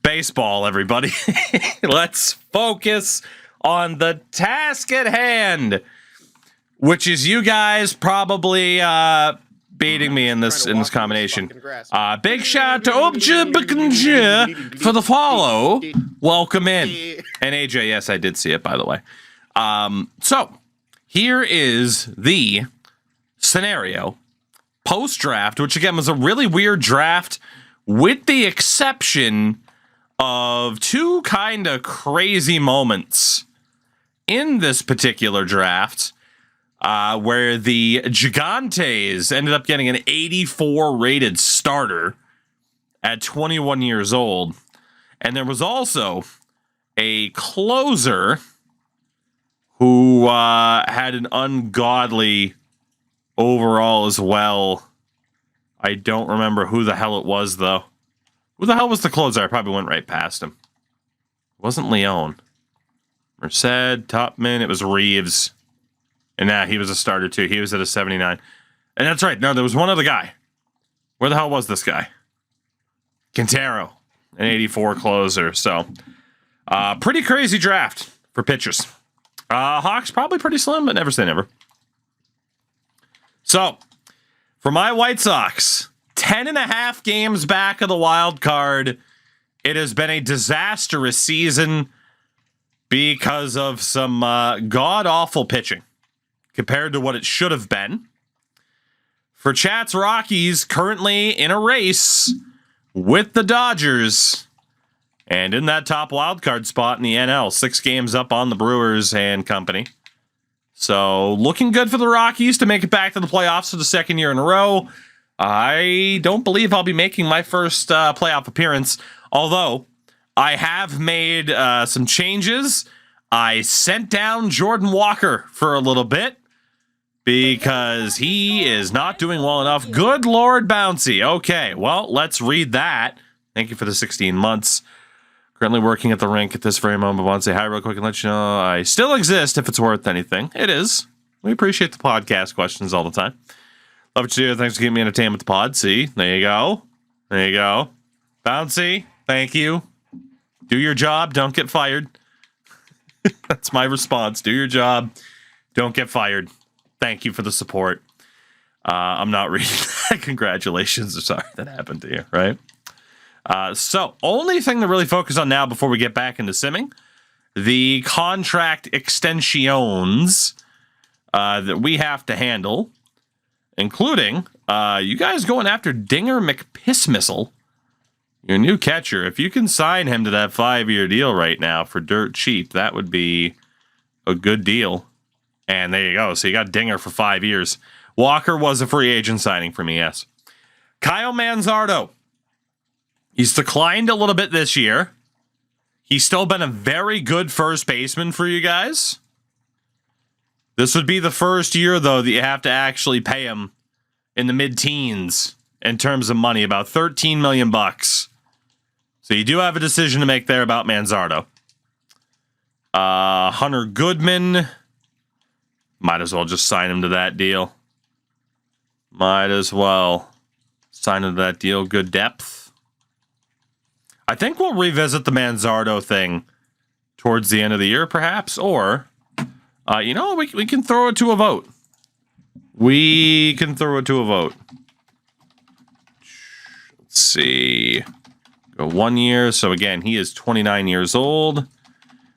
Baseball, everybody. Let's focus on the task at hand, which is you guys probably beating me in this combination. Big shout out to Obja for the follow. Welcome in. And AJ, yes, I did see it, by the way. So here is the scenario post-draft, which again was a really weird draft, with the exception of two kind of crazy moments in this particular draft, where the Gigantes ended up getting an 84 rated starter at 21 years old. And there was also a closer who had an ungodly overall as well. I don't remember who the hell it was, though. Who the hell was the closer? I probably went right past him. It wasn't Leone. Merced, Topman, it was Reeves. And he was a starter, too. He was at a 79. And that's right. No, there was one other guy. Where the hell was this guy? Quintero, an 84 closer. So, pretty crazy draft for pitchers. Hawks, probably pretty slim, but never say never. So, for my White Sox, 10.5 games back of the wild card. It has been a disastrous season because of some god-awful pitching compared to what it should have been. For Chat's Rockies, currently in a race with the Dodgers and in that top wild card spot in the NL, 6 games up on the Brewers and company. So, looking good for the Rockies to make it back to the playoffs for the second year in a row. I don't believe I'll be making my first playoff appearance, although I have made some changes. I sent down Jordan Walker for a little bit because he is not doing well enough. Good Lord Bouncy. Okay, well, let's read that. Thank you for the 16 months. Currently working at the rink at this very moment. I want to say hi real quick and let you know I still exist if it's worth anything. It is. We appreciate the podcast questions all the time. Love what you do. Thanks for keeping me entertained with the pod. See, there you go. There you go. Bouncy, thank you. Do your job. Don't get fired. That's my response. Do your job. Don't get fired. Thank you for the support. I'm not reading that. Congratulations. Sorry that happened to you, right? So, only thing to really focus on now before we get back into simming, the contract extensions that we have to handle, including you guys going after Dinger McPissmissile, your new catcher. If you can sign him to that 5-year deal right now for dirt cheap, that would be a good deal. And there you go. So you got Dinger for 5 years. Walker was a free agent signing for me, yes. Kyle Manzardo. He's declined a little bit this year. He's still been a very good first baseman for you guys. This would be the first year, though, that you have to actually pay him in the mid-teens in terms of money, about $13 million. So you do have a decision to make there about Manzardo. Hunter Goodman. Might as well just sign him to that deal. Might as well sign him to that deal. Good depth. I think we'll revisit the Manzardo thing towards the end of the year, perhaps. Or, we can throw it to a vote. We can throw it to a vote. Let's see. Go 1 year. So, again, he is 29 years old.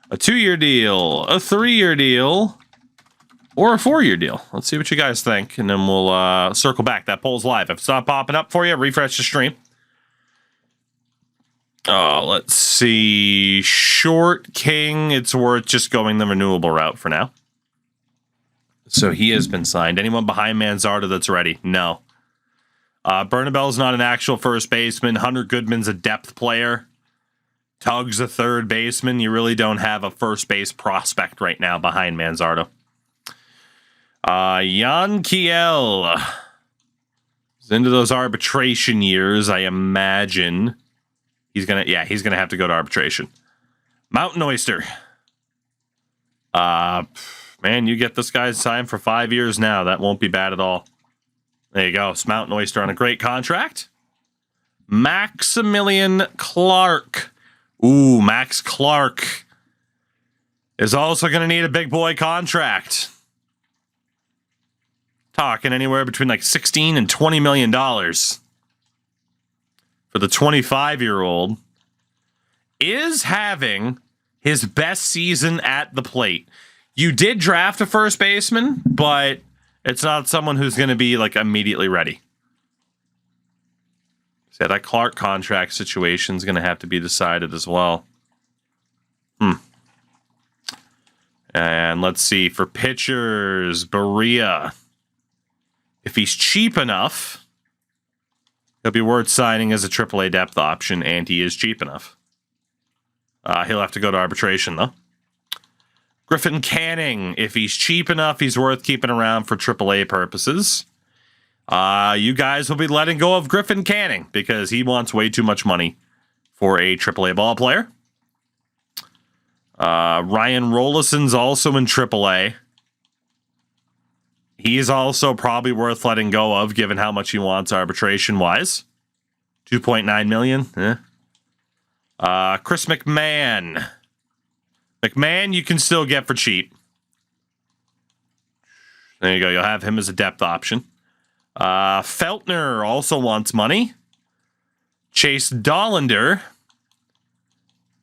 A 2-year deal. A 3-year deal. Or a 4-year deal. Let's see what you guys think. And then we'll circle back. That poll's live. If it's not popping up for you, refresh the stream. Let's see. Short King. It's worth just going the renewable route for now. So he has been signed. Anyone behind Manzardo that's ready? No. Bernabel's not an actual first baseman. Hunter Goodman's a depth player. Tug's a third baseman. You really don't have a first base prospect right now behind Manzardo. Jan Kiel is into those arbitration years, I imagine. He's gonna have to go to arbitration. Mountain Oyster. Man, you get this guy signed for 5 years now. That won't be bad at all. There you go. It's Mountain Oyster on a great contract. Maximilian Clark Ooh, Max Clark is also going to need a big boy contract. Talking anywhere between like $16 and $20 million for the 25-year-old. Is having his best season at the plate. You did draft a first baseman, but it's not someone who's going to be like immediately ready. So that Clark contract situation is going to have to be decided as well. And let's see, for pitchers, Berea. If he's cheap enough, he'll be worth signing as a AAA depth option, and he is cheap enough. He'll have to go to arbitration, though. Griffin Canning, if he's cheap enough, he's worth keeping around for AAA purposes. You guys will be letting go of Griffin Canning because he wants way too much money for a AAA ball player. Ryan Rollison's also in AAA. He's also probably worth letting go of given how much he wants arbitration-wise. $2.9 million. Chris McMahon. McMahon you can still get for cheap. There you go. You'll have him as a depth option. Feltner also wants money. Chase Dollander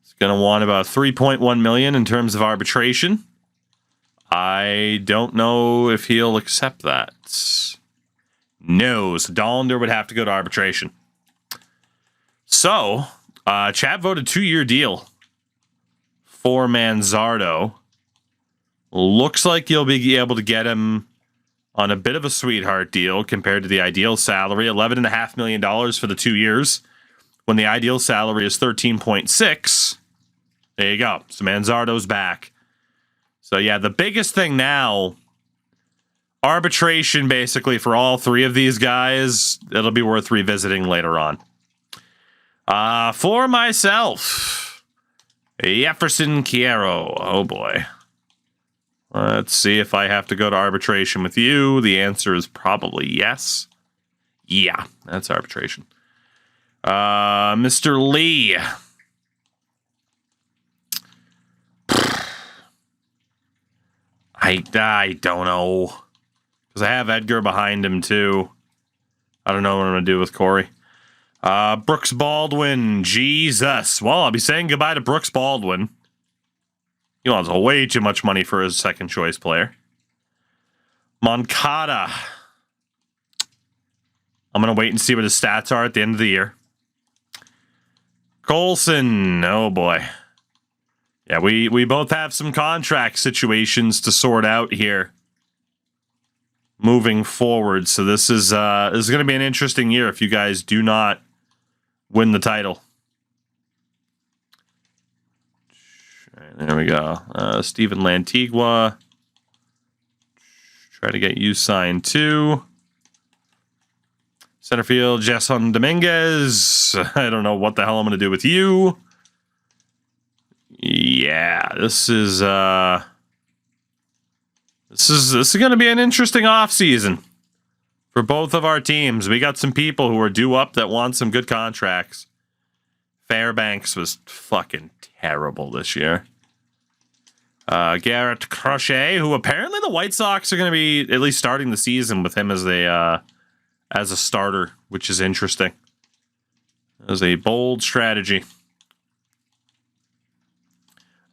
is going to want about $3.1 million in terms of arbitration. I don't know if he'll accept that. No, so Dollander would have to go to arbitration. So, Chad voted 2-year deal for Manzardo. Looks like you'll be able to get him on a bit of a sweetheart deal compared to the ideal salary, $11.5 million for the 2 years, when the ideal salary is 13.6. There you go. So Manzardo's back. So yeah, the biggest thing now, arbitration basically for all three of these guys. It'll be worth revisiting later on. For myself, Jefferson Quiero. Oh boy. Let's see if I have to go to arbitration with you. The answer is probably yes. Yeah, that's arbitration. Mr. Lee. I don't know. Because I have Edgar behind him, too. I don't know what I'm going to do with Corey. Brooks Baldwin. Jesus. Well, I'll be saying goodbye to Brooks Baldwin. He wants way too much money for his second choice player. Moncada. I'm going to wait and see what his stats are at the end of the year. Colson. Oh, boy. Yeah, we both have some contract situations to sort out here moving forward. So this is going to be an interesting year if you guys do not win the title. There we go. Steven Lantigua. Try to get you signed too. Center field, Jason Dominguez. I don't know what the hell I'm going to do with you. Yeah, this is going to be an interesting offseason for both of our teams. We got some people who are due up that want some good contracts. Fairbanks was fucking terrible this year. Garrett Crochet, who apparently the White Sox are going to be at least starting the season with him as a starter, which is interesting. That was a bold strategy.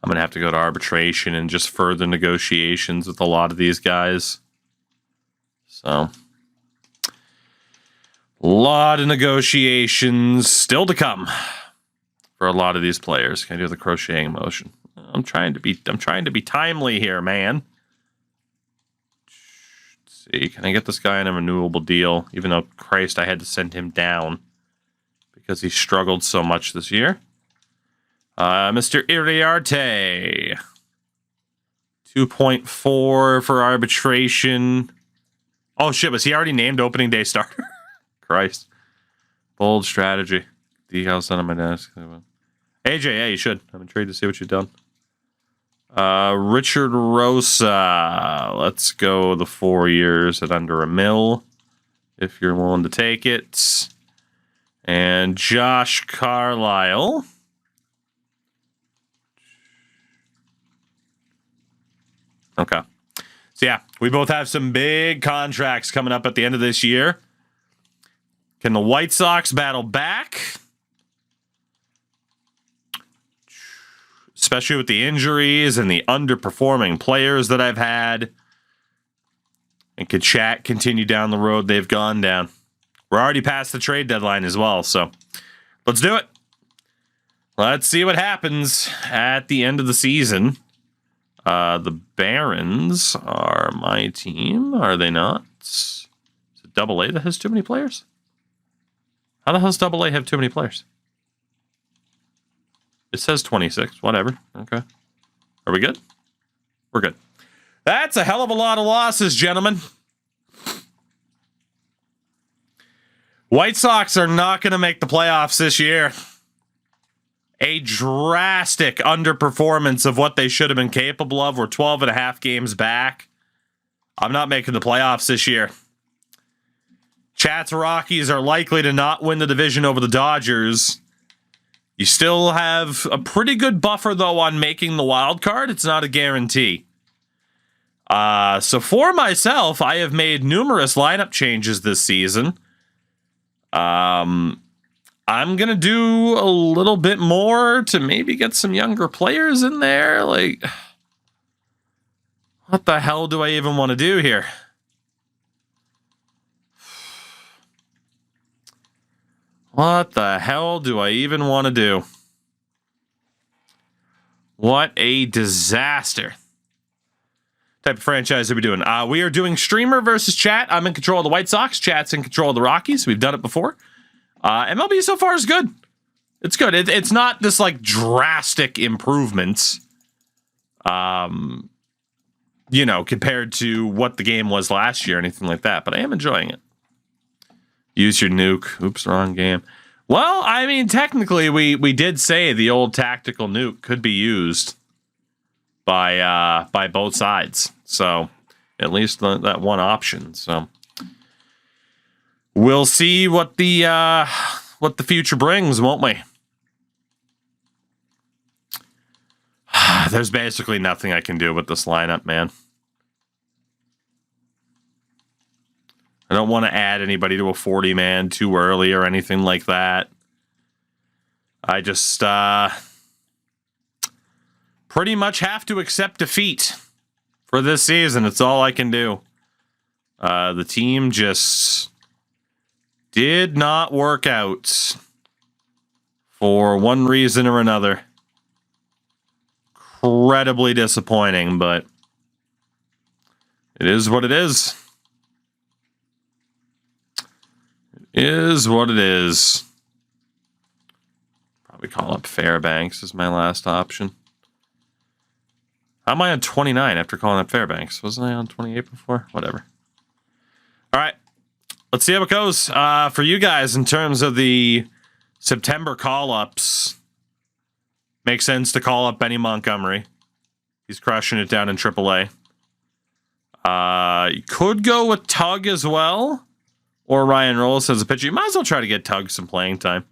I'm going to have to go to arbitration and just further negotiations with a lot of these guys. So, a lot of negotiations still to come for a lot of these players. Can I do the crocheting motion? I'm trying to be timely here, man. Let's see, can I get this guy on a renewable deal? Even though, Christ, I had to send him down because he struggled so much this year. Mr. Iriarte. 2.4 for arbitration. Oh, shit. Was he already named opening day starter? Christ. Bold strategy. Decals on my desk. AJ, yeah, you should. I'm intrigued to see what you've done. Richard Rosa. Let's go the 4 years at under $1 million, if you're willing to take it. And Josh Carlisle. Okay. So, yeah, we both have some big contracts coming up at the end of this year. Can the White Sox battle back? Especially with the injuries and the underperforming players that I've had. And could Chat continue down the road they've gone down? We're already past the trade deadline as well, so let's do it. Let's see what happens at the end of the season. The Barons are my team, are they not? Is it Double A that has too many players? How the hell does Double A have too many players? It says 26. Whatever. Okay. Are we good? We're good. That's a hell of a lot of losses, gentlemen. White Sox are not going to make the playoffs this year. A drastic underperformance of what they should have been capable of. We're 12 and a half games back. I'm not making the playoffs this year. Chat's Rockies are likely to not win the division over the Dodgers. You still have a pretty good buffer, though, on making the wild card. It's not a guarantee. So for myself, I have made numerous lineup changes this season. I'm going to do a little bit more to maybe get some younger players in there. Like, what the hell do I even want to do here? What the hell do I even want to do? What a disaster. Type of franchise are we doing? We are doing streamer versus chat. I'm in control of the White Sox. Chat's in control of the Rockies. We've done it before. MLB so far is good. It's good. It's not this like drastic improvements, compared to what the game was last year or anything like that. But I am enjoying it. Use your nuke. Oops, wrong game. Well, I mean, technically, we did say the old tactical nuke could be used by both sides. So at least that one option. So we'll see what the future brings, won't we? There's basically nothing I can do with this lineup, man. I don't want to add anybody to a 40-man too early or anything like that. I just pretty much have to accept defeat for this season. It's all I can do. The team just did not work out for one reason or another. Incredibly disappointing, but it is what it is. It is what it is. Probably call up Fairbanks as my last option. How am I on 29 after calling up Fairbanks? Wasn't I on 28 before? Whatever. All right. Let's see how it goes for you guys in terms of the September call-ups. Makes sense to call up Benny Montgomery. He's crushing it down in AAA. You could go with Tug as well. Or Ryan Rolls as a pitcher. You might as well try to get Tug some playing time.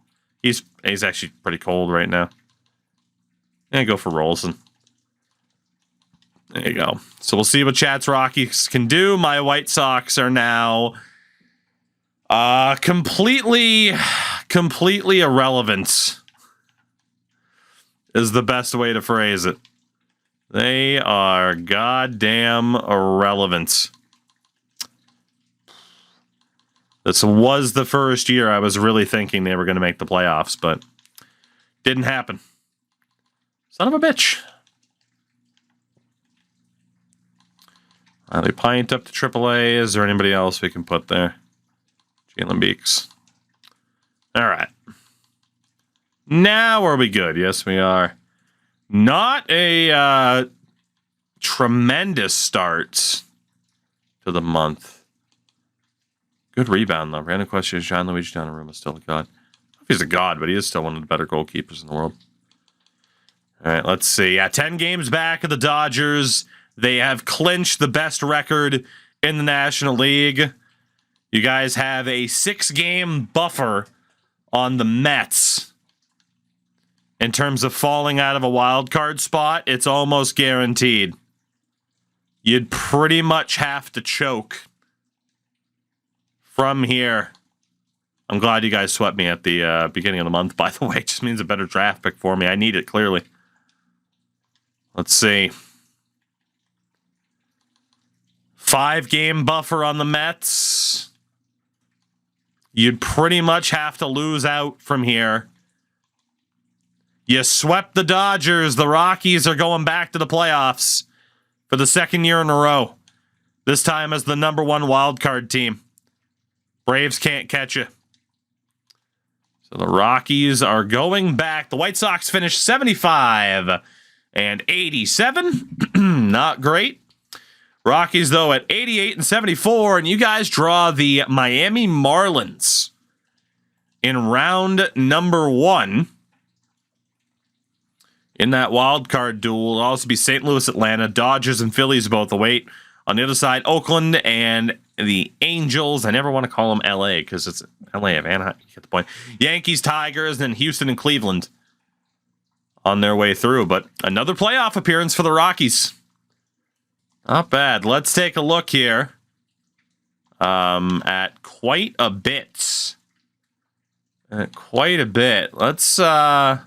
He's actually pretty cold right now. And go for Rolson. There you go. So we'll see what Chat's Rockies can do. My White Sox are now completely irrelevant is the best way to phrase it. They are goddamn irrelevant. This was the first year I was really thinking they were going to make the playoffs, but didn't happen. Son of a bitch. Riley Pint up to AAA. Is there anybody else we can put there? Jalen Beeks. All right. Now are we good? Yes, we are. Not a tremendous start to the month. Good rebound, though. Random question is John Luigi Donnarumma still a god? I don't know if he's a god, but he is still one of the better goalkeepers in the world. All right, let's see. 10 games back of the Dodgers. They have clinched the best record in the National League. You guys have a 6-game buffer on the Mets. In terms of falling out of a wild card spot, it's almost guaranteed. you'd pretty much have to choke from here. I'm glad you guys swept me at the beginning of the month, by the way. It just means a better draft pick for me. I need it, clearly. Let's see. 5-game buffer on the Mets. You'd pretty much have to lose out from here. You swept the Dodgers. The Rockies are going back to the playoffs for the second year in a row. This time as the number 1 wildcard team. Braves can't catch you. So the Rockies are going back. The White Sox finished 75 and 87. Not great. Rockies, though, at 88 and 74. And you guys draw the Miami Marlins in round number 1. In that wild card duel, it'll also be St. Louis, Atlanta, Dodgers, and Phillies both await. On the other side, Oakland and the Angels. I never want to call them LA because it's LA of Anaheim. You get the point. Yankees, Tigers, and Houston and Cleveland on their way through. But another playoff appearance for the Rockies. Not bad. Let's take a look here at quite a bit. Let's, we'll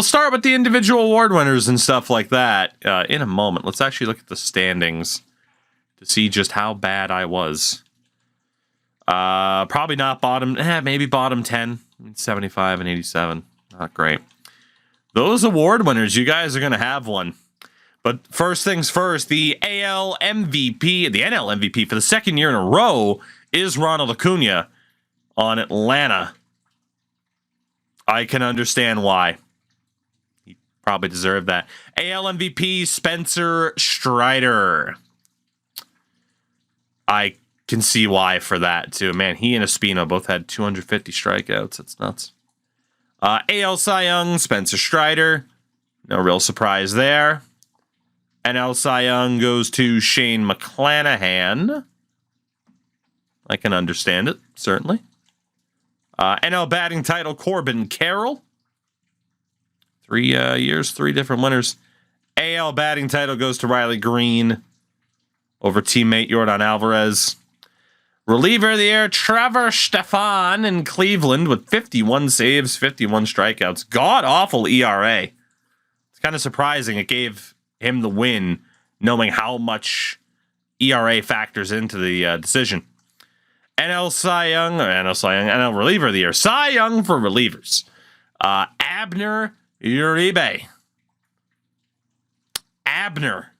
start with the individual award winners and stuff like that in a moment. Let's actually look at the standings to see just how bad I was. Probably not bottom, maybe bottom 10, 75 and 87. Not great. Those award winners, you guys are going to have one. But first things first, the NL MVP for the second year in a row is Ronald Acuna on Atlanta. I can understand why. He probably deserved that. AL MVP Spencer Strider. I can see why for that, too. Man, he and Espino both had 250 strikeouts. That's nuts. AL Cy Young, Spencer Strider. No real surprise there. NL Cy Young goes to Shane McClanahan. I can understand it, certainly. NL batting title, Corbin Carroll. 3 years, 3 different winners. AL batting title goes to Riley Green over teammate Yordan Alvarez. Reliever of the year, Trevor Stefan in Cleveland with 51 saves, 51 strikeouts. God-awful ERA. It's kind of surprising it gave him the win, knowing how much ERA factors into the decision. NL reliever of the year. Cy Young for relievers. Abner Uribe. Abner.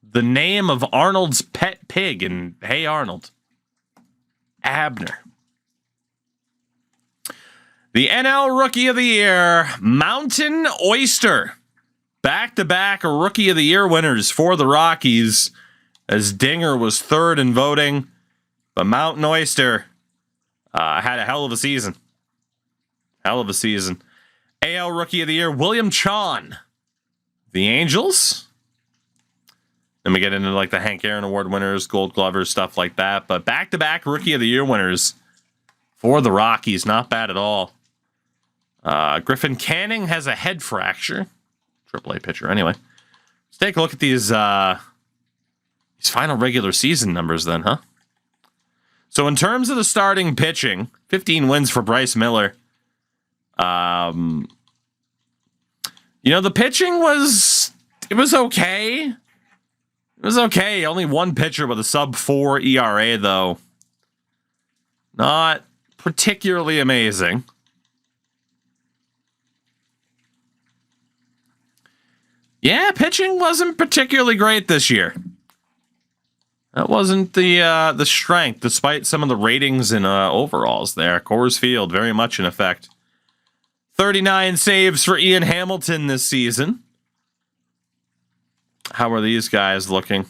The name of Arnold's pet pig in Hey Arnold. Abner. The NL Rookie of the Year, Mountain Oyster. Back-to-back Rookie of the Year winners for the Rockies, as Dinger was third in voting. But Mountain Oyster had a hell of a season. AL Rookie of the Year, William Chon. The Angels. Then we get into like the Hank Aaron Award winners, Gold Glovers, stuff like that. But back-to-back Rookie of the Year winners for the Rockies. Not bad at all. Griffin Canning has a head fracture. AAA pitcher. Anyway, let's take a look at these final regular season numbers then, huh? So in terms of the starting pitching, 15 wins for Bryce Miller. The pitching was okay. It was okay. Only one pitcher with a sub-4 ERA, though. Not particularly amazing. Yeah, pitching wasn't particularly great this year. That wasn't the strength, despite some of the ratings and overalls there. Coors Field, very much in effect. 39 saves for Ian Hamilton this season. How are these guys looking?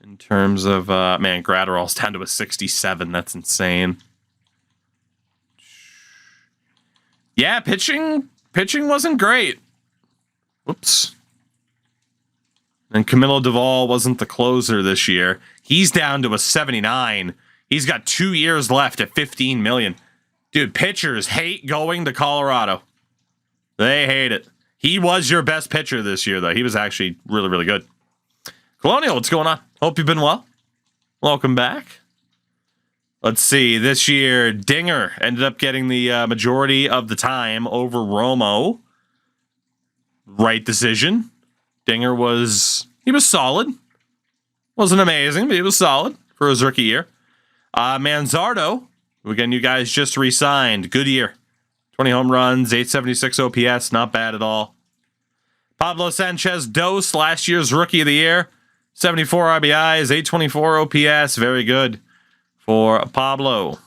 In terms of, Gratterall's down to a 67. That's insane. Yeah, pitching wasn't great. Whoops. And Camilo Duvall wasn't the closer this year. He's down to a 79. He's got 2 years left at $15 million. Dude, pitchers hate going to Colorado. They hate it. He was your best pitcher this year, though. He was actually really, really good. Colonial, what's going on? Hope you've been well. Welcome back. Let's see. This year, Dinger ended up getting the majority of the time over Romo. Right decision. Dinger was solid. Wasn't amazing, but he was solid for his rookie year. Manzardo, who again, you guys just re-signed. Good year. 20 home runs, 876 OPS, not bad at all. Pablo Sanchez Dos, last year's rookie of the year. 74 RBIs, 824 OPS, very good for Pablo.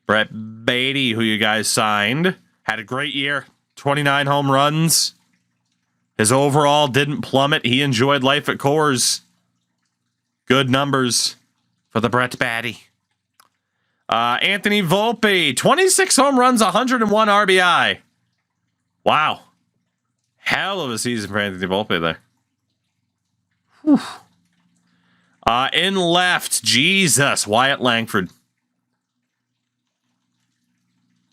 Brett Beatty, who you guys signed, had a great year. 29 home runs. His overall didn't plummet. He enjoyed life at Coors. Good numbers for the Brett Beatty. Anthony Volpe, 26 home runs, 101 RBI. Wow. Hell of a season for Anthony Volpe there. Whew. In left, Jesus, Wyatt Langford.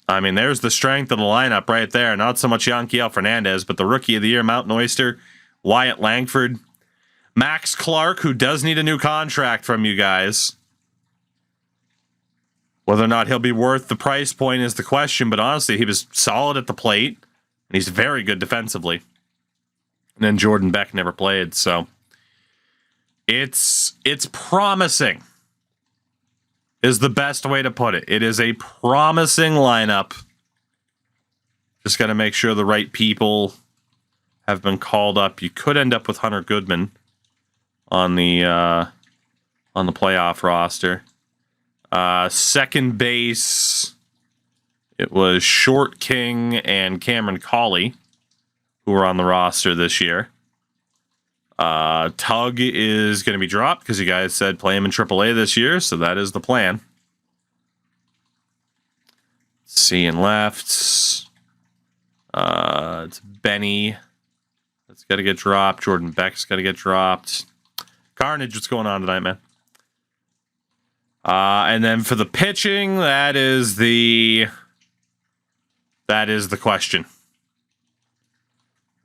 I mean, there's the strength of the lineup right there. Not so much Yanquiel Fernandez, but the rookie of the year, Mountain Oyster, Wyatt Langford. Max Clark, who does need a new contract from you guys. Whether or not he'll be worth the price point is the question, but honestly, he was solid at the plate, and he's very good defensively. And then Jordan Beck never played, so it's promising is the best way to put it. It is a promising lineup. Just got to make sure the right people have been called up. You could end up with Hunter Goodman on the playoff roster. Second base, it was Short King and Cameron Cawley who were on the roster this year. Tug is going to be dropped because you guys said play him in AAA this year, so that is the plan. C and left. It's Benny. That's got to get dropped. Jordan Beck's got to get dropped. Carnage, what's going on tonight, man? And then for the pitching, that is the question.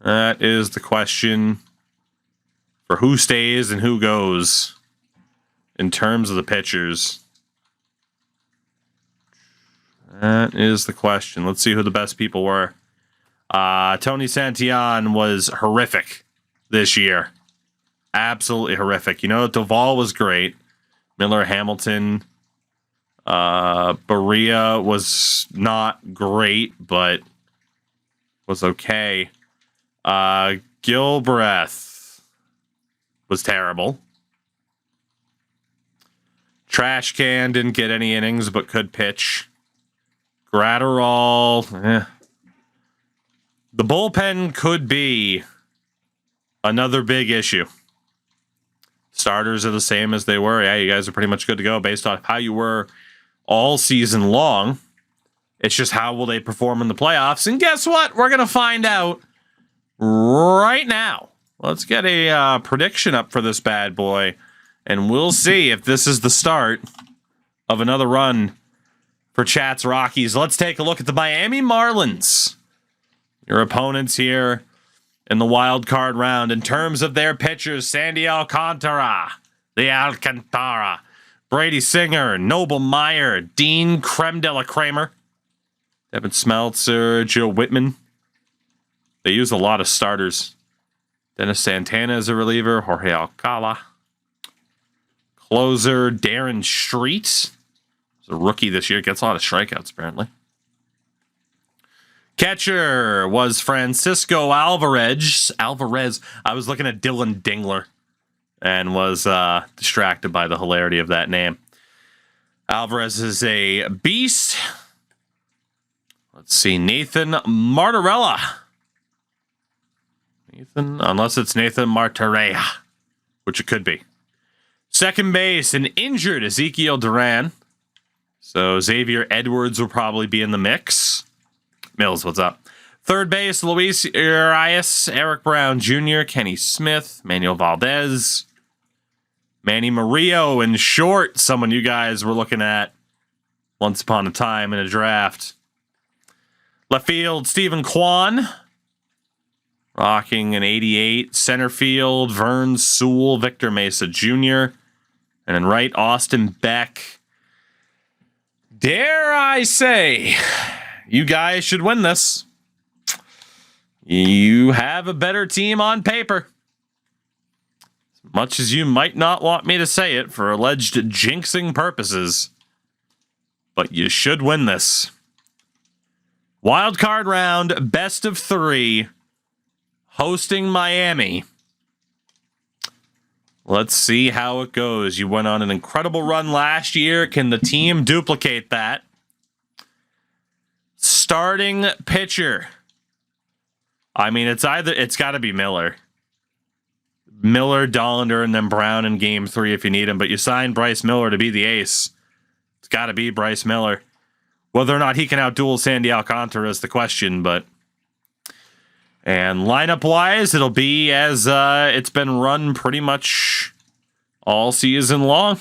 That is the question for who stays and who goes in terms of the pitchers. That is the question. Let's see who the best people were. Tony Santillan was horrific this year. Absolutely horrific. You know, Duvall was great. Miller, Hamilton, Berea was not great, but was okay. Gilbreth was terrible. Trash Can didn't get any innings, but could pitch. Gratterall, The bullpen could be another big issue. Starters are the same as they were. Yeah, you guys are pretty much good to go based on how you were all season long. It's just how will they perform in the playoffs? And guess what? We're going to find out right now. Let's get a prediction up for this bad boy, and we'll see if this is the start of another run for Chat's Rockies. Let's take a look at the Miami Marlins. Your opponents here in the wild card round. In terms of their pitchers, Sandy Alcantara, Brady Singer, Noble Meyer, Dean Creme de la Kramer, Devin Smeltzer, Joe Whitman. They use a lot of starters. Dennis Santana is a reliever. Jorge Alcala. Closer, Darren Street. He's a rookie this year. Gets a lot of strikeouts, apparently. Catcher was Francisco Alvarez. I was looking at Dylan Dingler and was distracted by the hilarity of that name. Alvarez is a beast. Let's see. Nathan Martorella. Unless it's Nathan Martorella, which it could be. Second base, an injured Ezekiel Duran. So Xavier Edwards will probably be in the mix. Mills, what's up? Third base, Luis Urias, Eric Brown Jr., Kenny Smith, Manuel Valdez, Manny Murillo. In short, someone you guys were looking at once upon a time in a draft. Left field, Stephen Kwan. Rocking an 88. Center field, Vern Sewell, Victor Mesa Jr. And in right, Austin Beck. Dare I say, you guys should win this. You have a better team on paper. As much as you might not want me to say it for alleged jinxing purposes. But you should win this. Wild card round, best of 3. Hosting Miami. Let's see how it goes. You went on an incredible run last year. Can the team duplicate that? Starting pitcher. I mean, it's got to be Miller. Miller, Dollander, and then Brown in game 3 if you need him. But you signed Bryce Miller to be the ace. It's got to be Bryce Miller. Whether or not he can outduel Sandy Alcantara is the question, but... And lineup-wise, it'll be as it's been run pretty much all season long.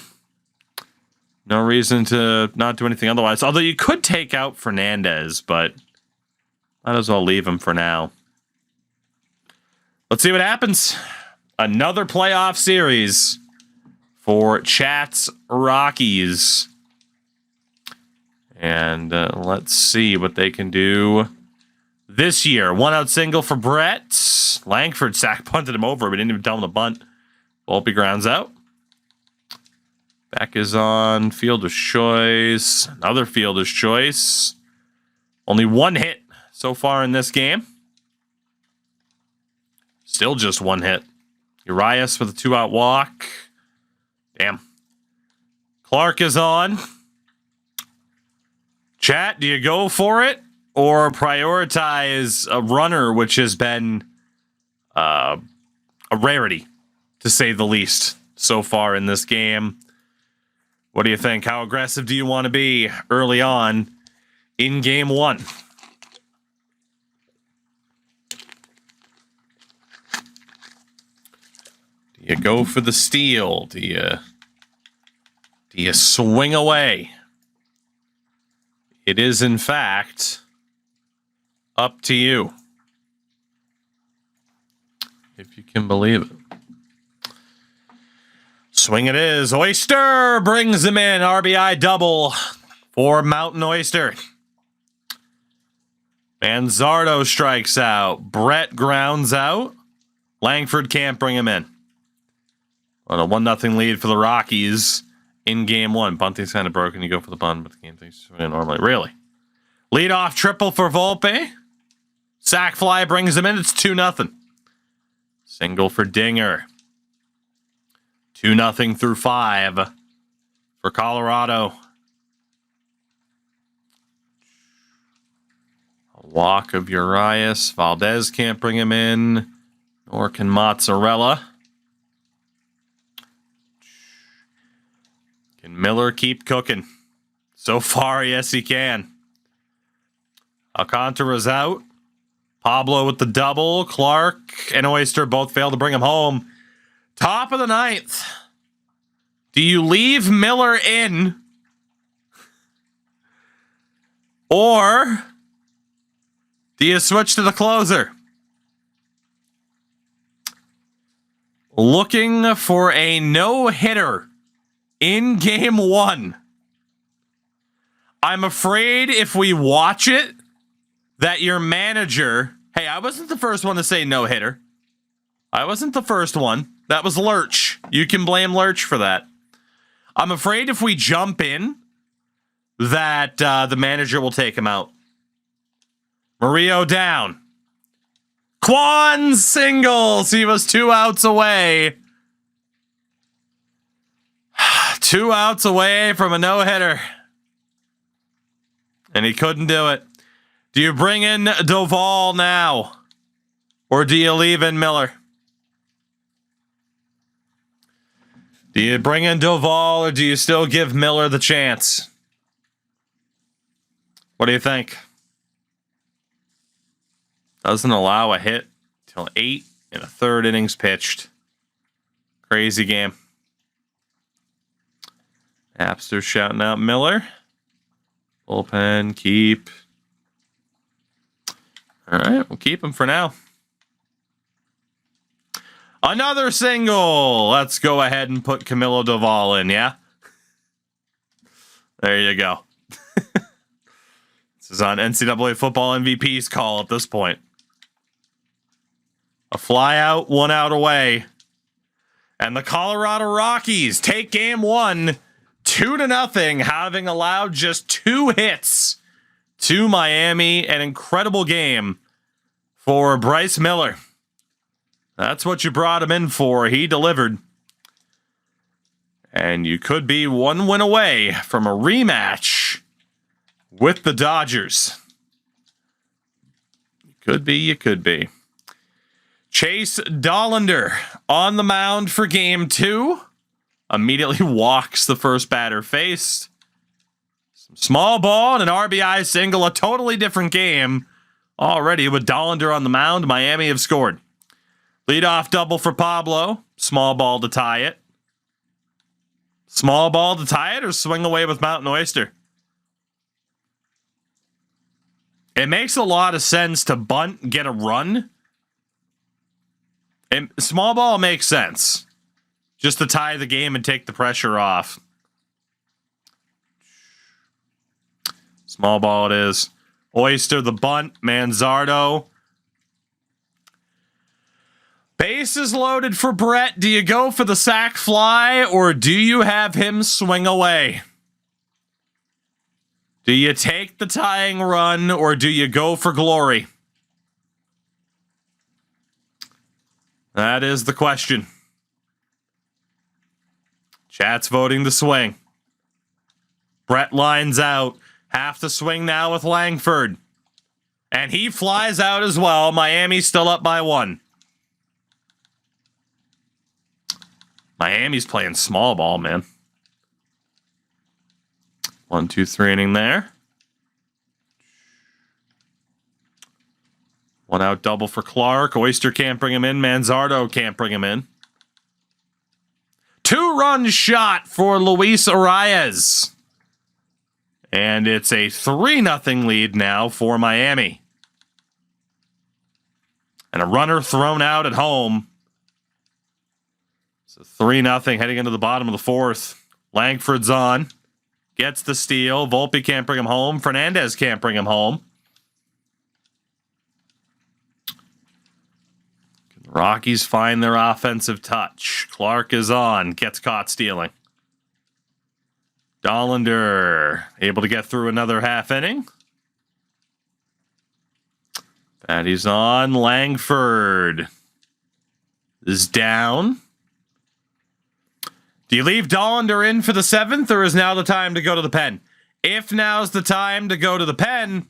No reason to not do anything otherwise. Although you could take out Fernandez, but might as well leave him for now. Let's see what happens. Another playoff series for Chat's Rockies. And let's see what they can do this year. 1-out single for Brett. Langford sack punted him over, but didn't even tell him to bunt. Volpe grounds out. Beck is on fielder's choice. Another fielder's choice. Only 1 hit so far in this game. Still just 1 hit. Urias with a 2-out walk. Damn. Clark is on. Chat, do you go for it? Or prioritize a runner, which has been a rarity, to say the least, so far in this game. What do you think? How aggressive do you want to be early on in game 1? Do you go for the steal? Do you swing away? It is, in fact... up to you. If you can believe it. Swing it is. Oyster brings him in. RBI double for Mountain Oyster. Manzardo strikes out. Brett grounds out. Langford can't bring him in. On a 1-0 lead for the Rockies in game 1. Bunting's kind of broken. You go for the bunt, but the game thing's normally. Really? Leadoff triple for Volpe. Sack fly brings him in. It's 2-0. Single for Dinger. 2-0 through 5 for Colorado. A walk of Urias. Valdez can't bring him in. Nor can Mozzarella. Can Miller keep cooking? So far, yes, he can. Alcantara's out. Pablo with the double. Clark and Oyster both failed to bring him home. Top of the 9th. Do you leave Miller in? Or do you switch to the closer? Looking for a no-hitter in game 1. I'm afraid if we watch it, that your manager... Hey, I wasn't the first one to say no-hitter. I wasn't the first one. That was Lurch. You can blame Lurch for that. I'm afraid if we jump in, that the manager will take him out. Murillo down. Kwan singles. He was 2 outs away. 2 outs away from a no-hitter. And he couldn't do it. Do you bring in Doval now? Or do you leave in Miller? Do you bring in Doval or do you still give Miller the chance? What do you think? Doesn't allow a hit till 8 in a 3rd innings pitched. Crazy game. Napster shouting out Miller. Bullpen, keep. All right, we'll keep him for now. Another single. Let's go ahead and put Camilo Doval in, yeah? There you go. This is on NCAA football MVP's call at this point. A fly out, 1 out away. And the Colorado Rockies take game 1, 2-0, having allowed just 2 hits to Miami. An incredible game for Bryce Miller. That's what you brought him in for. He delivered. And you could be 1 win away from a rematch with the Dodgers. You could be. Chase Dollander on the mound for game 2. Immediately walks the first batter faced. Some small ball and an RBI single. A totally different game already with Dollander on the mound. Miami have scored. Leadoff double for Pablo. Small ball to tie it. Small ball to tie it or swing away with Mountain Oyster? It makes a lot of sense to bunt, get a run. And small ball makes sense. Just to tie the game and take the pressure off. Small ball it is. Oyster the bunt. Manzardo. Bases loaded for Brett. Do you go for the sac fly or do you have him swing away? Do you take the tying run or do you go for glory? That is the question. Chat's voting to swing. Brett lines out. Have to swing now with Langford. And he flies out as well. Miami's still up by 1. Miami's playing small ball, man. 1, 2, 3 inning there. 1 out double for Clark. Oyster can't bring him in. Manzardo can't bring him in. 2-run shot for Luis Arias. And it's a 3-0 lead now for Miami. And a runner thrown out at home. So 3-0 heading into the bottom of the 4th. Langford's on. Gets the steal. Volpe can't bring him home. Fernandez can't bring him home. The Rockies find their offensive touch. Clark is on. Gets caught stealing. Dollander able to get through another half inning. Patty's on. Langford is down. Do you leave Dollander in for the 7th, or is now the time to go to the pen? If now's the time to go to the pen,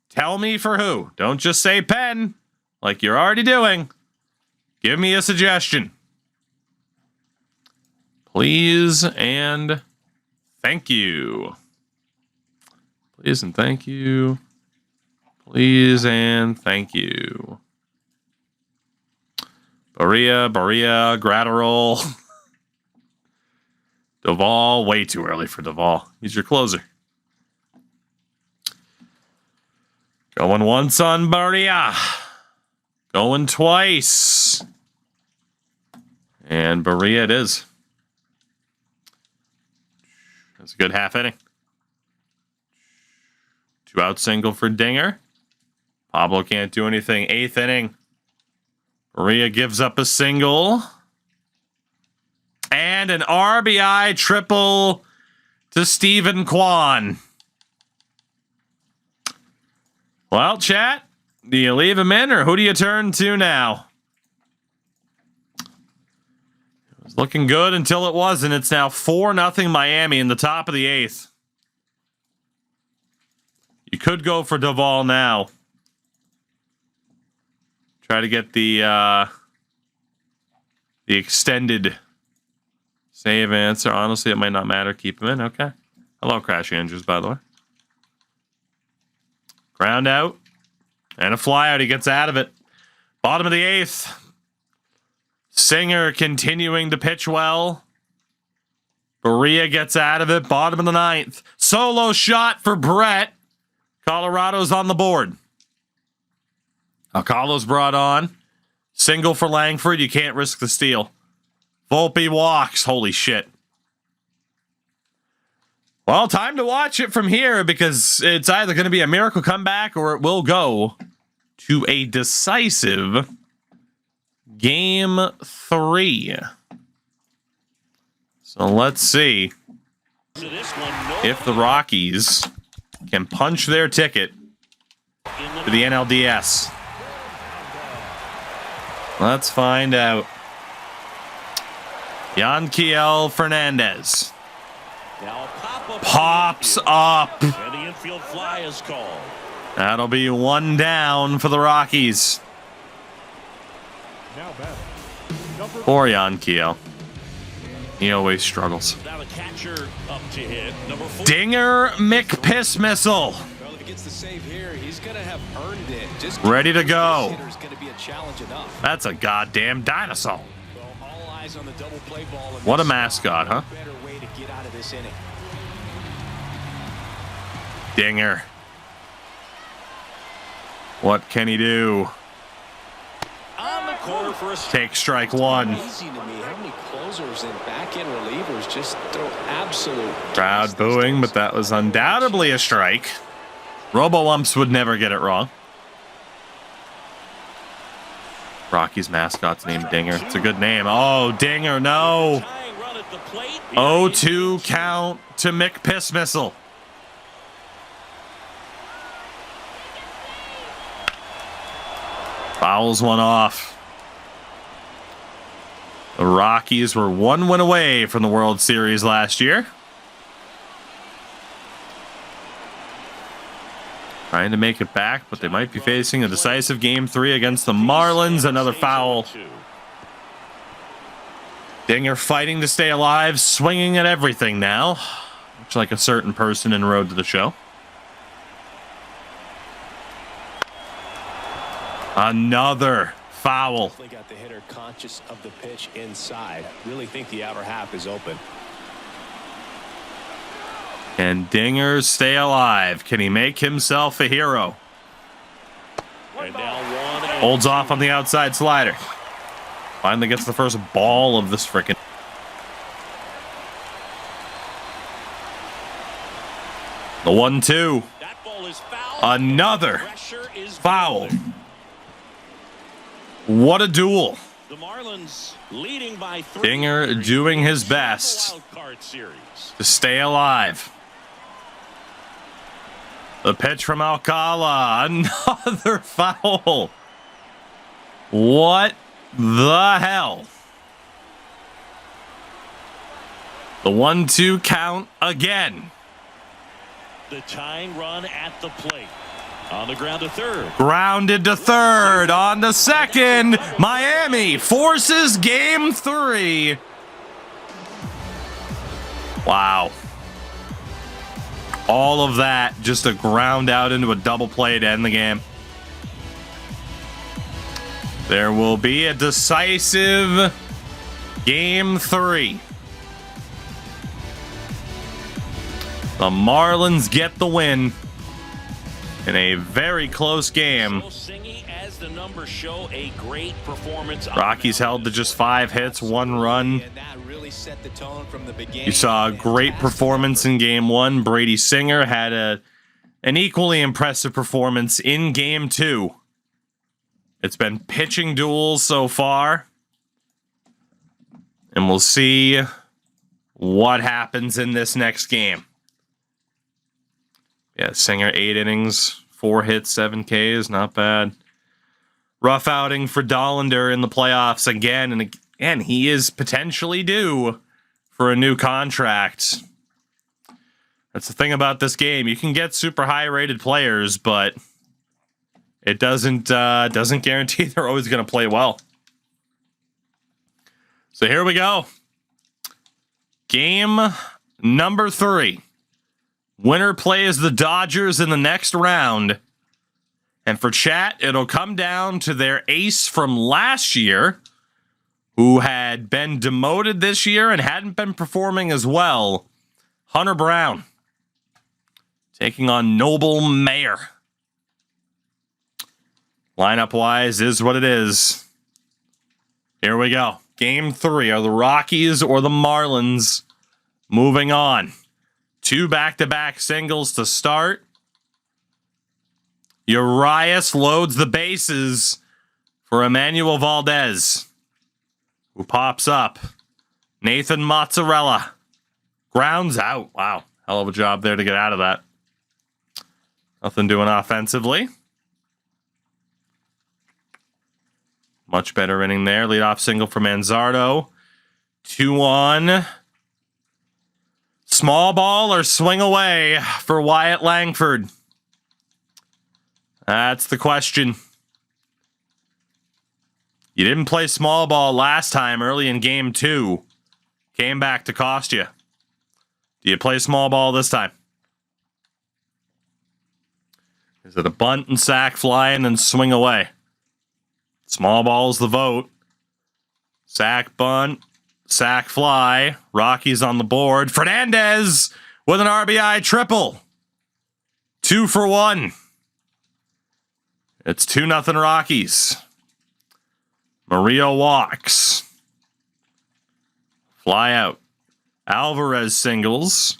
tell me for who. Don't just say pen like you're already doing. Give me a suggestion. Please and thank you. Please and thank you. Please and thank you. Barria, Gratterol. Doval, way too early for Doval. He's your closer. Going once on Barria. Going twice. And Barria it is. That's a good half inning. 2-out single for Dinger. Pablo can't do anything. 8th inning. Barria gives up a single. And an RBI triple to Stephen Kwan. Well, chat, do you leave him in or who do you turn to now? It was looking good until it wasn't. It's now 4-0 Miami in the top of the 8th. You could go for Doval now. Try to get the extended save answer. Honestly, it might not matter. Keep him in. Okay. Hello, Crash Andrews, by the way. Ground out. And a fly out. He gets out of it. Bottom of the 8th. Singer continuing to pitch well. Barria gets out of it. Bottom of the 9th. Solo shot for Brett. Colorado's on the board. Alcalo's brought on. Single for Langford. You can't risk the steal. Volpe walks. Holy shit. Well, time to watch it from here because it's either going to be a miracle comeback or it will go to a decisive Game 3. So let's see if the Rockies can punch their ticket to the NLDS. Let's find out. Yanquiel Fernandez pops up. And the infield fly is called. That'll be one down for the Rockies. Poor Yanquiel. He always struggles. Now the catcher up to hit. Number 4. Dinger McPiss Missile. Well, if he gets the save here, he's going to have earned it. Just ready to go. Going to be a challenge enough. That's a goddamn dinosaur. Well, all eyes on the double play ball. What a mascot, huh? Better way to get out of this inning. Dinger. What can he do? On the corner for a Take strike one. Amazing to me how many closers and back-end relievers just throw absolute Crowd booing, but that was undoubtedly a strike. Robo-Umps would never get it wrong. Rocky's mascot's named Dinger. It's a good name. Oh, Dinger, no. 0-2 count to McPiss Missile. Fouls one off. The Rockies were one win away from the World Series last year. Trying to make it back, but they might be facing a decisive Game 3 against the Marlins. Another foul. Dinger fighting to stay alive, swinging at everything now. Much like a certain person in Road to the Show. Another foul. Definitely got the hitter conscious of the pitch inside. Really think the outer half is open. Can Dinger stay alive? Can he make himself a hero? And now 1-2. Holds off on the outside slider. Finally gets the first ball of this frickin'. The 1-2. That ball is foul. Another Pressure is foul. building. What a duel. The Marlins leading by 3. Dinger doing his best Wild card series. to stay alive. The pitch from Alcala. Another foul. What the hell? The 1-2 count again. The tying run at the plate. On the ground to third. Grounded to third. On to second. Miami forces Game 3. Wow. All of that just a ground out into a double play to end the game. There will be a decisive Game 3. The Marlins get the win in a very close game. Rockies held to just 5 hits, 1 run. You saw a great performance in Game 1. Brady Singer had an equally impressive performance in Game 2. It's been pitching duels so far. And we'll see what happens in this next game. Yeah, Singer 8 innings, 4 hits, 7 Ks, not bad. Rough outing for Dollander in the playoffs again, and again, he is potentially due for a new contract. That's the thing about this game. You can get super high-rated players, but it doesn't guarantee they're always going to play well. So here we go. Game number 3. Winner plays the Dodgers in the next round. And for chat, it'll come down to their ace from last year, who had been demoted this year and hadn't been performing as well. Hunter Brown taking on Noble Mayer. Lineup-wise is what it is. Here we go. Game 3. Are the Rockies or the Marlins moving on? 2 back-to-back singles to start. Urias loads the bases for Emmanuel Valdez, who pops up. Nathan Mozzarella grounds out. Wow, hell of a job there to get out of that. Nothing doing offensively. Much better inning there. Leadoff single for Manzardo. 2-1. Small ball or swing away for Wyatt Langford? That's the question. You didn't play small ball last time early in game 2. Came back to cost you. Do you play small ball this time? Is it a bunt and sack fly and then swing away? Small ball's the vote. Sack bunt, sack fly. Rockies on the board. Fernandez with an RBI triple. 2 for 1. It's 2-0 Rockies. Murillo walks. Fly out. Alvarez singles.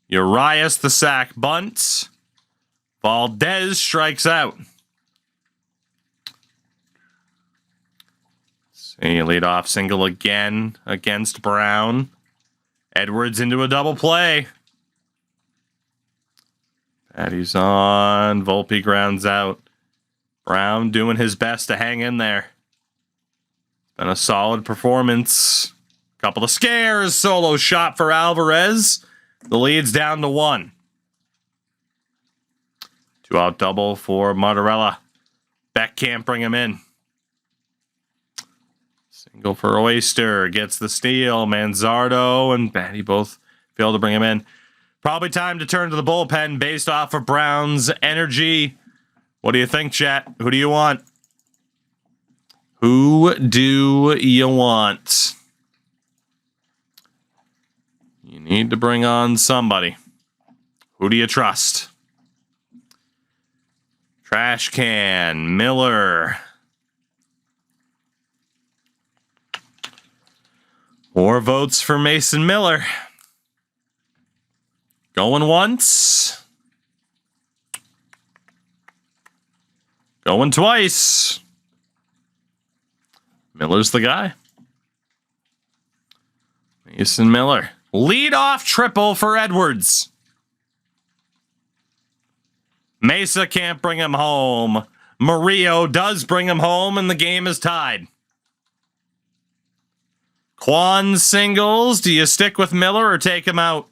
Urias the sack bunts. Valdez strikes out. See, leadoff single again against Brown. Edwards into a double play. Patty's on. Volpe grounds out. Brown doing his best to hang in there. Been a solid performance. Couple of scares. Solo shot for Alvarez. The lead's down to 1. 2-out double for Martorella. Beck can't bring him in. Single for Oyster. Gets the steal. Manzardo and Batty both fail to bring him in. Probably time to turn to the bullpen based off of Brown's energy. What do you think, chat? Who do you want? Who do you want? You need to bring on somebody. Who do you trust? Trash can, Miller. More votes for Mason Miller. Going once. Going twice. Miller's the guy. Mason Miller. Lead-off triple for Edwards. Mesa can't bring him home. Murillo does bring him home, and the game is tied. Kwan singles. Do you stick with Miller or take him out?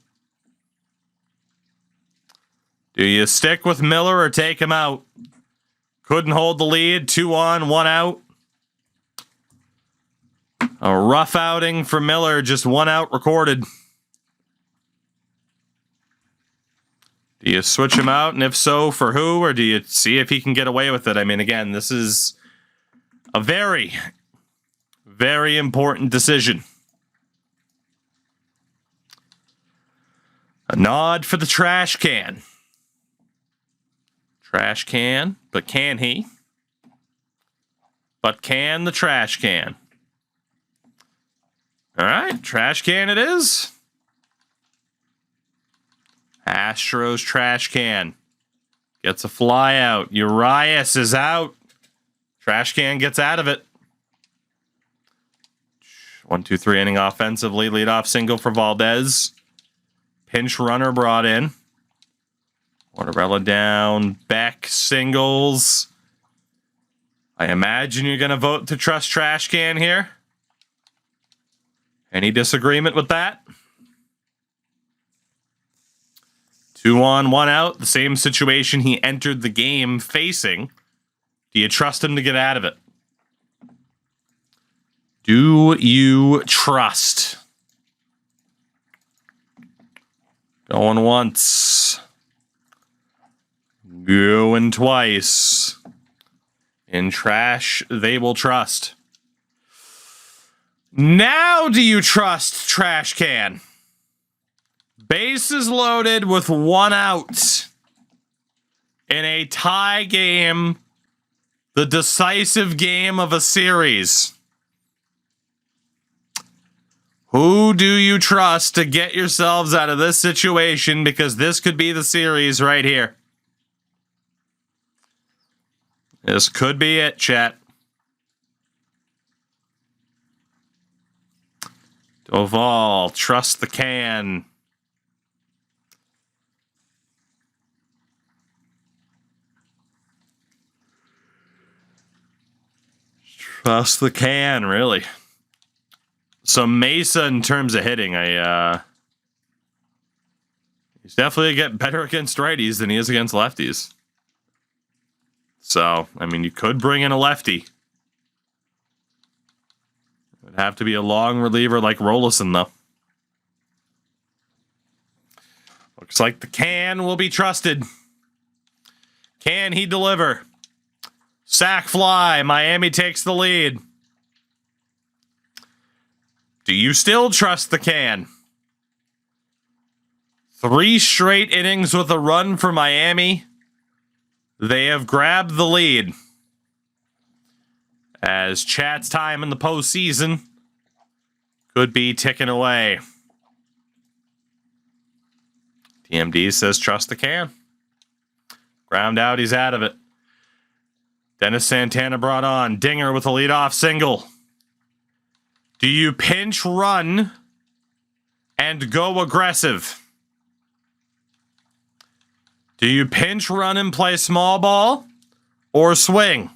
Do you stick with Miller or take him out? Couldn't hold the lead. 2 on, 1 out. A rough outing for Miller. Just 1 out recorded. Do you switch him out? And if so, for who? Or do you see if he can get away with it? I mean, again, this is a very, very important decision. A nod for the trash can. Trash can, but can he? But can the trash can? All right, trash can it is. Astros trash can. Gets a fly out. Urias is out. Trash can gets out of it. 1-2-3 inning offensively. Leadoff single for Valdez. Pinch runner brought in. Mortarella down. Beck singles. I imagine you're going to vote to trust trash can here. Any disagreement with that? 2 on, 1 out. The same situation he entered the game facing. Do you trust him to get out of it? Do you trust? Going once. Going twice. In trash, they will trust. Now do you trust trash can? Bases loaded with 1 out. In a tie game. The decisive game of a series. Who do you trust to get yourselves out of this situation? Because this could be the series right here. This could be it, chat. Doval, trust the can. Trust the can, really. So Mesa, in terms of hitting, he's definitely getting better against righties than he is against lefties. So, I mean, you could bring in a lefty. It would have to be a long reliever like Rolison, though. Looks like the can will be trusted. Can he deliver? Sack fly. Miami takes the lead. Do you still trust the can? 3 straight innings with a run for Miami. They have grabbed the lead. As Chat's time in the postseason could be ticking away. TMD says trust the can. Ground out, he's out of it. Dennis Santana brought on. Dinger with a leadoff single. Do you pinch run and go aggressive? Do you pinch run and play small ball or swing?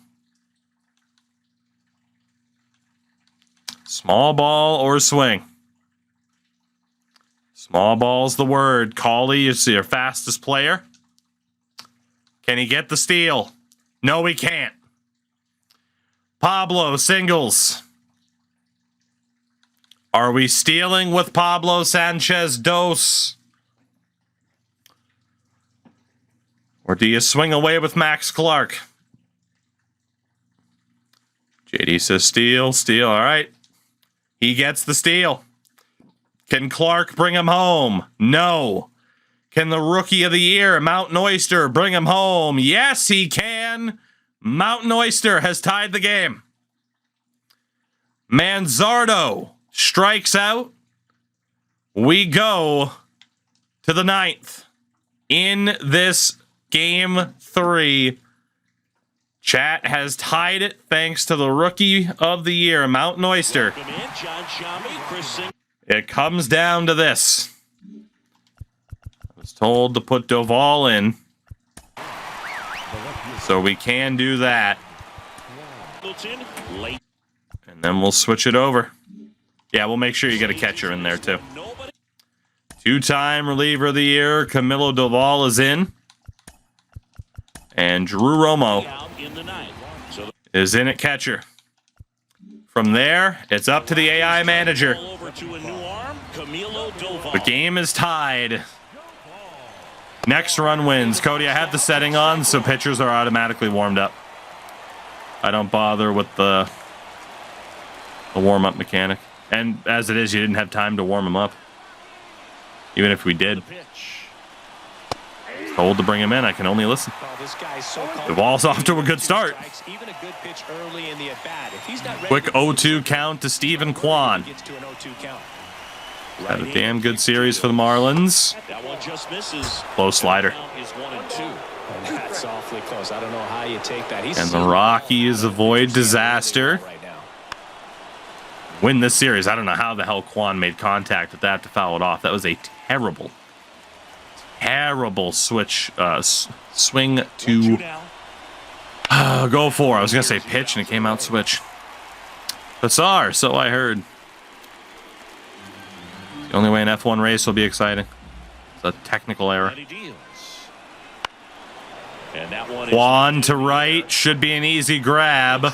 Small ball or swing? Small ball's the word. Cauley is your fastest player. Can he get the steal? No, he can't. Pablo singles. Are we stealing with Pablo Sanchez Dos? Or do you swing away with Max Clark? JD says steal, steal. All right. He gets the steal. Can Clark bring him home? No. Can the rookie of the year, Mountain Oyster, bring him home? Yes, he can. Mountain Oyster has tied the game. Manzardo strikes out. We go to the 9th in this Game 3. Chat has tied it thanks to the rookie of the year, Mountain Oyster. It comes down to this. I was told to put Doval in. So we can do that. And then we'll switch it over. Yeah, we'll make sure you get a catcher in there too. 2-time reliever of the year, Camilo Doval is in. And Drew Romo is in at catcher. From there, it's up to the AI manager. The game is tied. Next run wins. Cody, I have the setting on, so pitchers are automatically warmed up. I don't bother with the warm-up mechanic. And as it is, you didn't have time to warm them up. Even if we did. Told to bring him in, I can only listen. The ball's off to a good start. Quick 0-2 count to Stephen Kwan. Had a damn good series for the Marlins. Close slider. That's awfully close. I don't know how you take that. And the Rockies avoid disaster. Win this series. I don't know how the hell Kwan made contact with that to foul it off. That was a terrible switch, swing to go for. I was going to say pitch, and it came out switch. Bizarre, so I heard. The only way an F1 race will be exciting. It's a technical error. Juan to right. Should be an easy grab.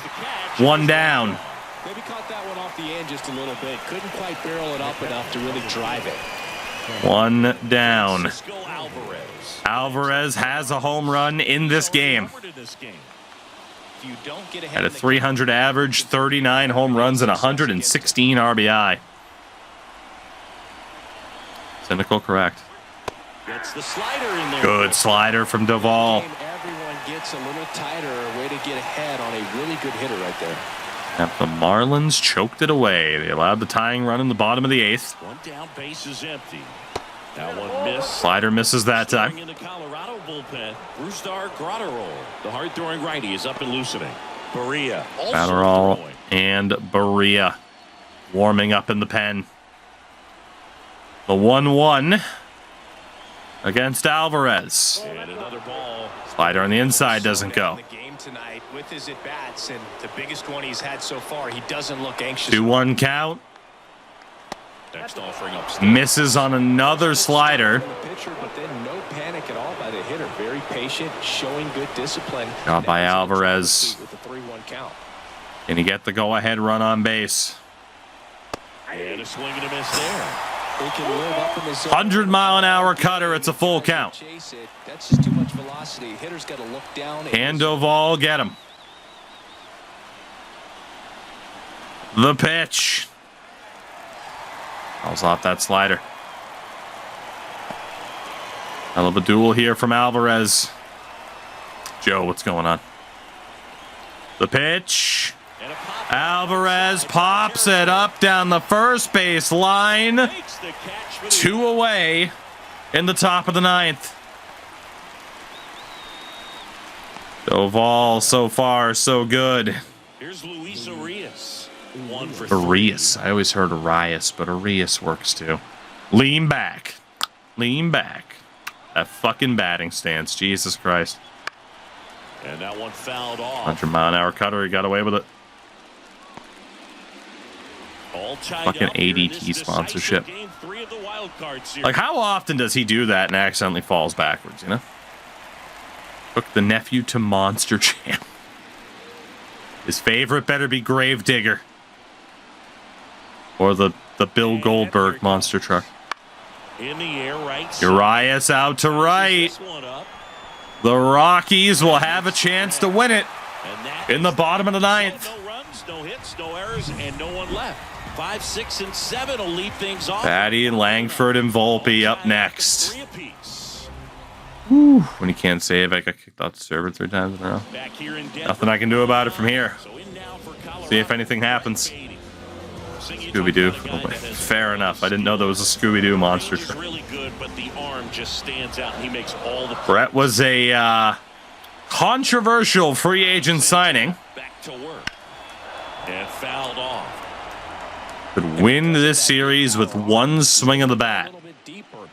1 down. Maybe caught that one off the end just a little bit. Couldn't quite barrel it up enough to really drive it. 1 down. Alvarez has a home run in this game. At a 300 average, 39 home runs, and 116 RBI. Cynical correct. Good slider from Doval. Everyone gets a little tighter, a way to get ahead on a really good hitter right there. And the Marlins choked it away. They allowed the tying run in the bottom of the 8th. One down, base is empty. That one missed. Slider misses that time. In the Colorado bullpen, Brusdar Gratterall, the hard-throwing righty, is up and loosening. Berea also Gratterall throwing. and Berea warming up in the pen. The 1-1 against Alvarez. And another ball. Slider on the inside doesn't go. The game tonight with his at-bats and the biggest one he's had so far, he doesn't look anxious. 2-1 count. Next offering up. Misses on another slider. The pitcher, but then no panic at all by the hitter. Very patient, showing good discipline. Shot by Alvarez. With the 3-1 count. Can he get the go-ahead run on base? And a swing and a miss there. They can live up in the zone. 100-mile-an-hour cutter. It's a full count. Chase it. That's just too much velocity. Hitter's got to look down. Can Doval get him? The pitch. Fouls off that slider. Hell of a duel here from Alvarez. Joe, what's going on? The pitch. Alvarez pops it up down the first base line. 2 away in the top of the 9th. Doval, so far, so good. Here's Luis Arias. 1 for 3. Arias. I always heard Arias, but Arias works too. Lean back. Lean back. That fucking batting stance. Jesus Christ. And that one fouled off. 100-mile-an-hour cutter. He got away with it. All tied Fucking up here in this ADT sponsorship. Game 3 of the wild card series. Like, how often does he do that and accidentally falls backwards, you know? Took the nephew to Monster Champ. His favorite better be Gravedigger. Or the Bill Goldberg monster truck. In the air, right. Urias out to right. The Rockies will have a chance to win it in the bottom of the 9th. No runs, no hits, no errors, and no one left. 5, 6, and 7 will lead things off. Patty, Langford, and Volpe up next. Whew. When he can't save, I got kicked off the server 3 times in a row. Nothing I can do about it from here. See if anything happens. Scooby-Doo. Fair enough. I didn't know there was a Scooby-Doo monster truck. Really good, but the arm just stands out, and he makes all the. Brett was a controversial free agent signing. Back to work. And fouled off. Could win this series with one swing of the bat.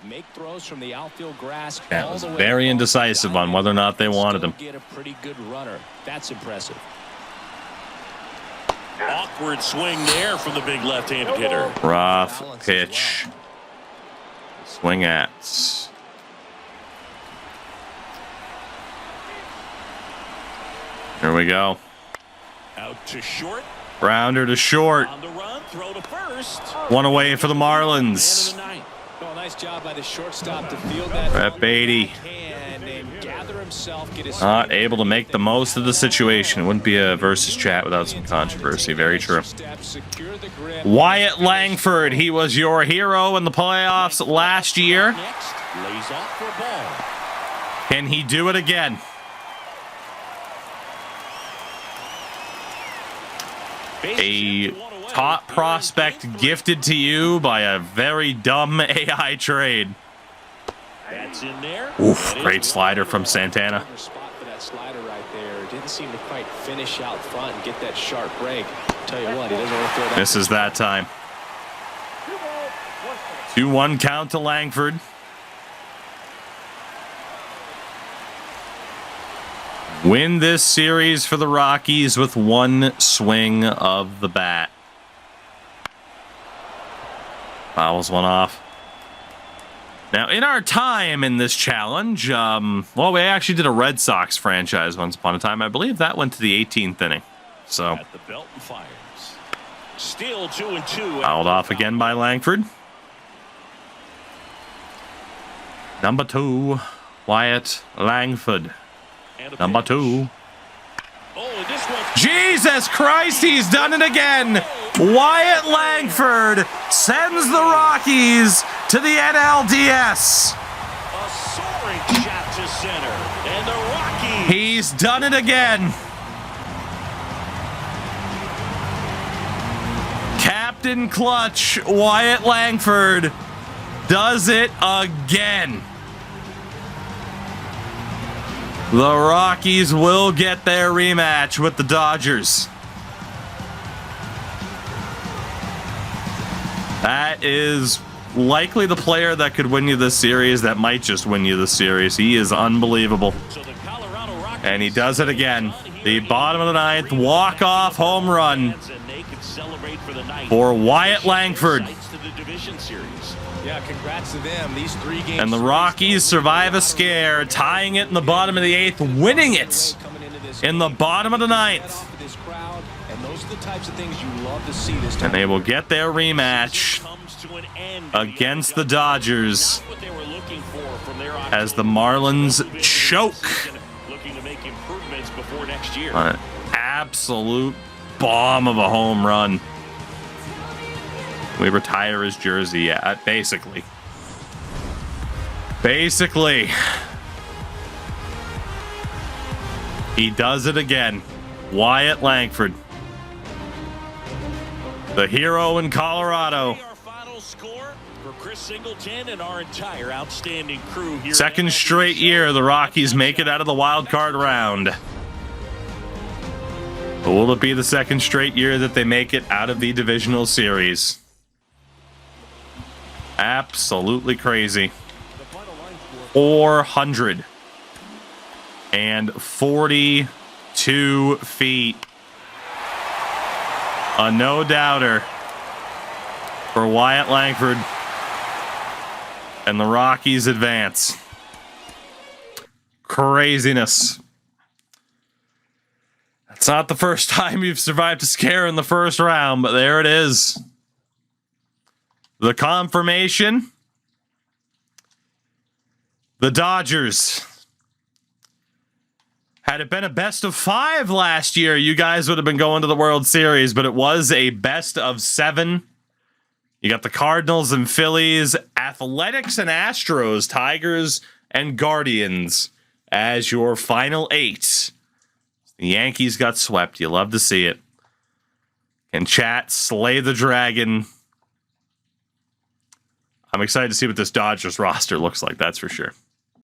Make throws from the outfield grass. That was very indecisive on whether or not they wanted him. Get a pretty good runner. That's impressive. Awkward swing there from the big left-handed hitter. Rough pitch. Swing at. Here we go. Out to short. Grounder to short. On the run, throw to first. 1 away for the Marlins. Well, nice job by the shortstop to field that. Brett Beatty. Not able to make the most of the situation. It wouldn't be a versus chat without some controversy. Very true. Wyatt Langford. He was your hero in the playoffs last year. Can he do it again? A top prospect gifted to you by a very dumb AI trade. That's in there. Oof, great slider from Santana. Spot for that slider right there. Didn't seem to quite finish out front and get that sharp break. Tell you what, he doesn't want to throw that. Misses that time. 2-1 count to Langford. Win this series for the Rockies with one swing of the bat. Fouls one off. Now, in our time in this challenge, well, we actually did a Red Sox franchise once upon a time. I believe that went to the 18th inning. So, at the belt and fires. Still 2-2. Fouled off again by Langford. Number 2, Wyatt Langford. Number 2. Jesus Christ, he's done it again. Wyatt Langford sends the Rockies to the NLDS. A soaring shot to center, and the Rockies. He's done it again. Captain Clutch, Wyatt Langford, does it again. The Rockies will get their rematch with the Dodgers. That is likely the player that could win you this series, that might just win you the series. He is unbelievable. And he does it again. The bottom of the ninth, walk-off home run for Wyatt Langford. Yeah, congrats to them. These 3 games. And the Rockies survive a scare, tying it in the bottom of the 8th, winning it in the bottom of the 9th. And they will get their rematch against the Dodgers as the Marlins choke. An absolute bomb of a home run. We retire his jersey, yeah, basically. Basically. He does it again. Wyatt Langford. The hero in Colorado. Second straight year the Rockies make it out of the wild card round. But will it be the second straight year that they make it out of the divisional series? Absolutely crazy. 442 feet. A no-doubter for Wyatt Langford. And the Rockies advance. Craziness. It's not the first time you've survived a scare in the first round, but there it is. The confirmation. The Dodgers. Had it been a best of 5 last year, you guys would have been going to the World Series, but it was a best of 7. You got the Cardinals and Phillies, Athletics and Astros, Tigers and Guardians as your final 8. The Yankees got swept. You love to see it. Can chat slay the dragon? I'm excited to see what this Dodgers roster looks like, that's for sure.